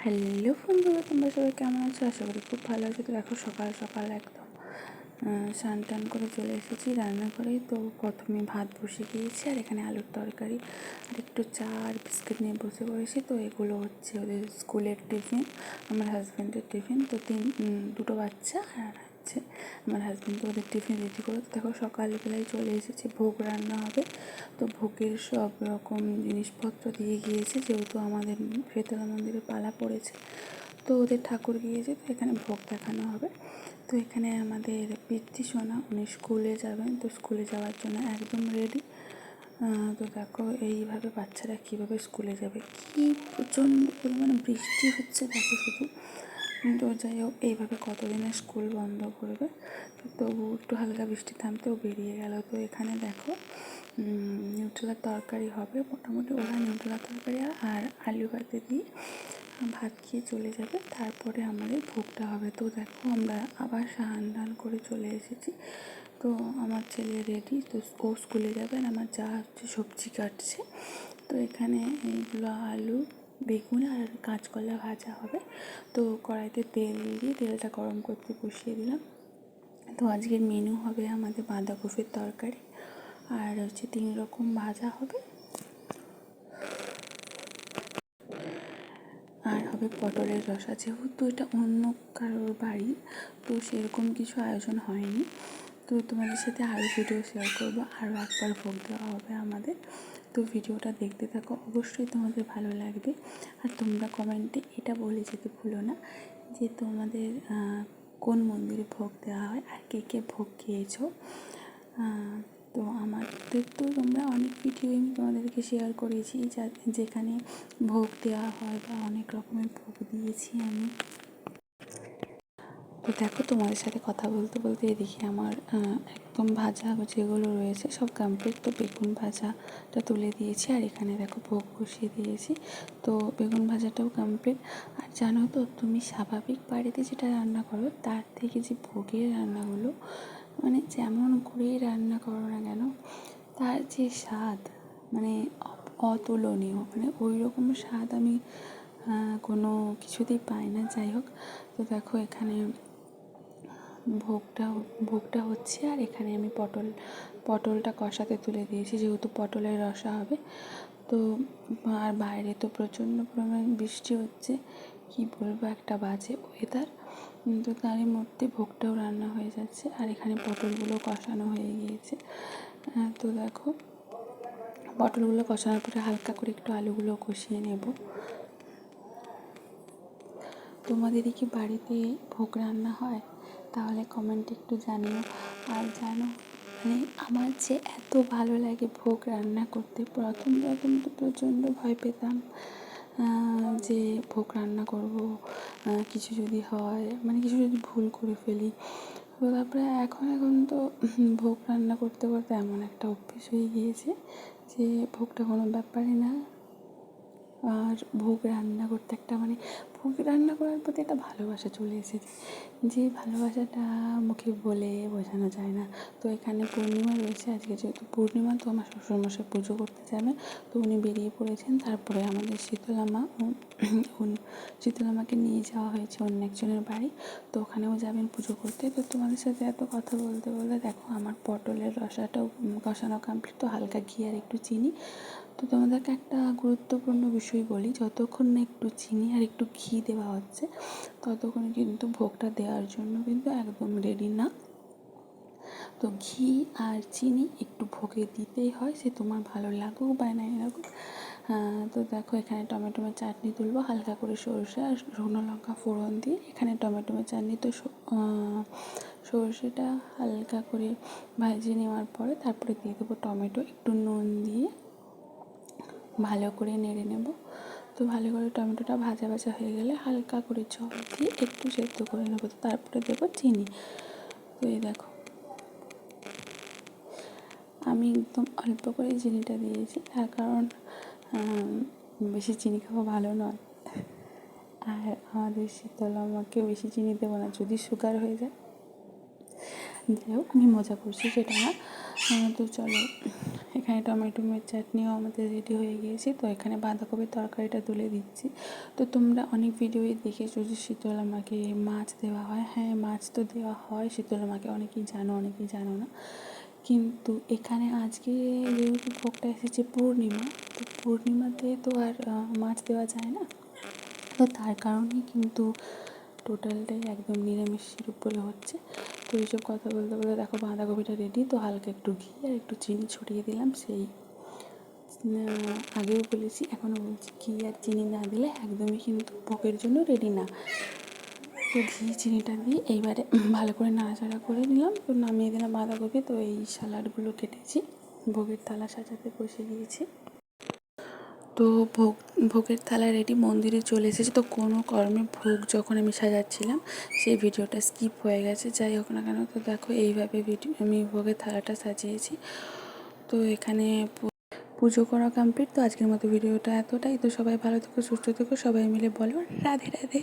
Hello বন্ধুরা, তোমরা সবাই কেমন আছো? আশা করি খুব ভালো আছো। তো দেখো সকাল সকাল একদম স্নান টান করে চলে এসেছি রান্নাঘরে। তো প্রথমে ভাত বসে গিয়েছি, আর এখানে আলুর তরকারি আর একটু চা আর বিস্কিট নিয়ে বসে পড়েছি। তো এগুলো হচ্ছে ওদের স্কুলের টিফিন, আমার হাজব্যান্ডের টিফিন। তো দুটো বাচ্চা আর হচ্ছে আমার হাজব্যান্ড। তো ওদের টিফিন রেডি করে দেখো সকালবেলায় চলে এসেছি, ভোগ রান্না হবে। তো ভোগের সব রকম জিনিসপত্র দিয়ে গিয়েছে, যেহেতু আমাদের শেতলা মন্দিরে পালা পড়েছে। তো ওদের ঠাকুর গিয়েছে, তো এখানে ভোগ দেখানো হবে। তো এখানে আমাদের পিতৃ সোনা, উনি স্কুলে যাবেন। তো স্কুলে যাওয়ার জন্য একদম রেডি। তো দেখো এইভাবে বাচ্চারা কীভাবে স্কুলে যাবে, কী প্রচণ্ড পরিমাণে বৃষ্টি হচ্ছে দেখো শুধু। তো যাই হোক, এইভাবে কতদিনে স্কুল বন্ধ করবে। তো তবু একটু হালকা বৃষ্টি থামতেও বেরিয়ে গেল। তো এখানে দেখো নিউট্রেলার তরকারি হবে। মোটামুটি ওরা নিউট্রেলার তরকারি আর আলু ভাতে দিয়ে ভাত খেয়ে চলে যাবে, তারপরে আমাদের ভোগটা হবে। তো দেখো আমরা আবার স্নান টান করে চলে এসেছি। তো আমার ছেলে রেডি, তো ও স্কুলে যাবে, আর আমার যা হচ্ছে সবজি কাটছে। তো এখানে এইগুলো আলু, বেগুন আর কাঁচকলা ভাজা হবে। তো কড়াইতে তেল দিয়ে তেলটা গরম করতে বসিয়ে দিলাম। তো আজকের মেনু হবে আমাদের বাঁধাকপির তরকারি, আর হচ্ছে 3 রকম ভাজা হবে, আর হবে পটলের রসা। যেহেতু এটা অন্য কারোর বাড়ি, তো সেরকম কিছু আয়োজন হয়নি। তো তোমাদের সাথে আরও ভিডিও শেয়ার করবো, আরও একবার ভোগ দেওয়া হবে আমাদের। তো ভিডিওটা দেখতে থাকো, অবশ্যই তোমাদের ভালো লাগবে। আর তোমরা কমেন্টে এটা বলে যেতে ভুলো না যে তোমাদের কোন মন্দিরে ভোগ দেওয়া হয়, আর কে কে ভোগ খেয়েছো। তো আমাদের তো তোমরা অনেক ভিডিও আমি তোমাদেরকে শেয়ার করেছি যেখানে ভোগ দেওয়া হয়, বা অনেক রকমের ভোগ দিয়েছি আমি। তো দেখো তোমাদের সাথে কথা বলতে বলতে এদিকে আমার একদম ভাজা যেগুলো রয়েছে সব কমপ্লিট। তো বেগুন ভাজাটা তুলে দিয়েছি, আর এখানে দেখো ভোগ বসিয়ে দিয়েছি। তো বেগুন ভাজাটাও কমপ্লিট। আর জানো তো, তুমি স্বাভাবিক বাড়িতে যেটা রান্না করো তার থেকে যে ভোগের রান্নাগুলো, মানে যেমন করেই রান্না করো না কেন, তার যে স্বাদ মানে অতুলনীয়। মানে ওই রকম স্বাদ আমি কোনো কিছুতেই পাই না। যাই হোক, তো দেখো এখানে ভোগটা হচ্ছে, আর এখানে আমি পটলটা কষাতে তুলে দিয়েছি, যেহেতু পটলের রসা হবে। তো আর বাইরে তো প্রচণ্ড পরিমাণ বৃষ্টি হচ্ছে, কি বলবো, একটা বাজে ওয়েদার। তো তারই মধ্যে ভোগটাও রান্না হয়ে যাচ্ছে, আর এখানে পটলগুলো কষানো হয়ে গিয়েছে। তো দেখো পটলগুলো কষানোর পরে হালকা করে একটু আলুগুলো কষিয়ে নেব। তোমাদেরই কি বাড়িতে ভোগ রান্না হয়? তাহলে কমেন্টে একটু জানিও। আর জানো, মানে আমার যে এত ভালো লাগে ভোগ রান্না করতে। প্রথম তো প্রচণ্ড ভয় পেতাম যে ভোগ রান্না করব, কিছু যদি হয়, মানে কিছু যদি ভুল করে ফেলি। তো তারপরে এখন তো ভোগ রান্না করতে করতে এমন একটা অভ্যেস হয়ে গিয়েছে যে ভোগটা কোনো ব্যাপারই না। আর ভোগ রান্না করতে একটা মানে ভোগ রান্না করার প্রতি একটা ভালোবাসা চলে এসেছে, যে ভালোবাসাটা মুখে বলে বোঝানো যায় না। তো এখানে পূর্ণিমা রয়েছে, আজকে যেহেতু পূর্ণিমা, তো আমার শ্বশুরমশাই পুজো করতে যাবেন। তো উনি বেরিয়ে পড়েছেন। তারপরে আমাদের শীতলামাকে নিয়ে যাওয়া হয়েছে অন্য একজনের বাড়ি, তো ওখানেও যাবেন পুজো করতে। তো তোমাদের সাথে এত কথা বলতে বলতে দেখো আমার পটলের রসাটাও কষানো কমপ্লিট। তো হালকা ঘি আর একটু চিনি। তো তোমাদেরকে একটা গুরুত্বপূর্ণ বিষয় বলি, যতক্ষণ না একটু চিনি আর একটু ঘি দেওয়া হচ্ছে ততক্ষণ কিন্তু ভোগটা দেওয়ার জন্য কিন্তু একদম রেডি না। তো ঘি আর চিনি একটু ভোগে দিতেই হয়, সে তোমার ভালো লাগুক বা নাই লাগুক। তো দেখো এখানে টমেটোমের চাটনি তুলবো, হালকা করে সরষে আর শুকনো লঙ্কা ফোড়ন দিয়ে। এখানে টমেটোমের চাটনি তো সরষেটা হালকা করে ভাজিয়ে নেওয়ার পরে তারপরে দিয়ে দেবো টমেটো, একটু নুন দিয়ে ভালো করে নেড়ে নেব। তো ভালো করে টমেটোটা ভাজা ভাজা হয়ে গেলে হালকা করে জল দিয়ে একটু সেদ্ধ করে নেবো। তারপরে দেবো চিনি। তো এই দেখো আমি একদম অল্প করে চিনিটা দিয়েছি, তার কারণ বেশি চিনি খাওয়া ভালো নয়। আর আমাদের শীতলামাকে বেশি চিনি দেবো না, যদি সুগার হয়ে যায় যাই হোক, আমি মজা করছি সেটা না। তো চলো, এখানে টমেটো চাটনিও আমাদের রেডি হয়ে গিয়েছে। তো এখানে বাঁধাকপির তরকারিটা তুলে দিচ্ছি। তো তোমরা অনেক ভিডিওই দেখেছো যে শীতলা মাকে মাছ দেওয়া হয়। হ্যাঁ, মাছ তো দেওয়া হয় শীতলা মাকে, অনেকেই জানো অনেকেই জানো না। কিন্তু এখানে আজকে যেহেতু ভোগটা এসেছে পূর্ণিমা, তো পূর্ণিমাতে তো আর মাছ দেওয়া যায় না। তো তার কারণেই কিন্তু টোটালটাই একদম নিরামিষের উপরে হচ্ছে। তো এইসব কথা বলতে বলতে দেখো বাঁধাকপিটা রেডি। তো হালকা একটু ঘি আর একটু চিনি ছড়িয়ে দিলাম। সেই আগেও বলেছি, এখনও বলছি, ঘি আর চিনি না দিলে একদমই কিন্তু ভোগের জন্য রেডি না। তো ঘি চিনিটা দিয়ে এইবারে ভালো করে নাড়াচাড়া করে নিলাম। তো নামিয়ে দিলাম বাঁধাকপি। তো এই স্যালাডগুলো কেটেছি, ভোগের থালা সাজাতে বসে গিয়েছি। তো ভোগের থালা রেডি, মন্দিরে চলে এসেছি। তো কোনো কর্মে ভোগ যখন আমি সাজাচ্ছিলাম সেই ভিডিওটা স্কিপ হয়ে গেছে। যাই হোক না কেন, তো দেখো এইভাবে আমি ভোগের থালাটা সাজিয়েছি। তো এখানে পুজো করা কমপ্লিট। তো আজকের মতো ভিডিওটা এতটাই। তো সবাই ভালো থেকো, সুস্থ থেকো, সবাই মিলে বলো রাধে রাধে।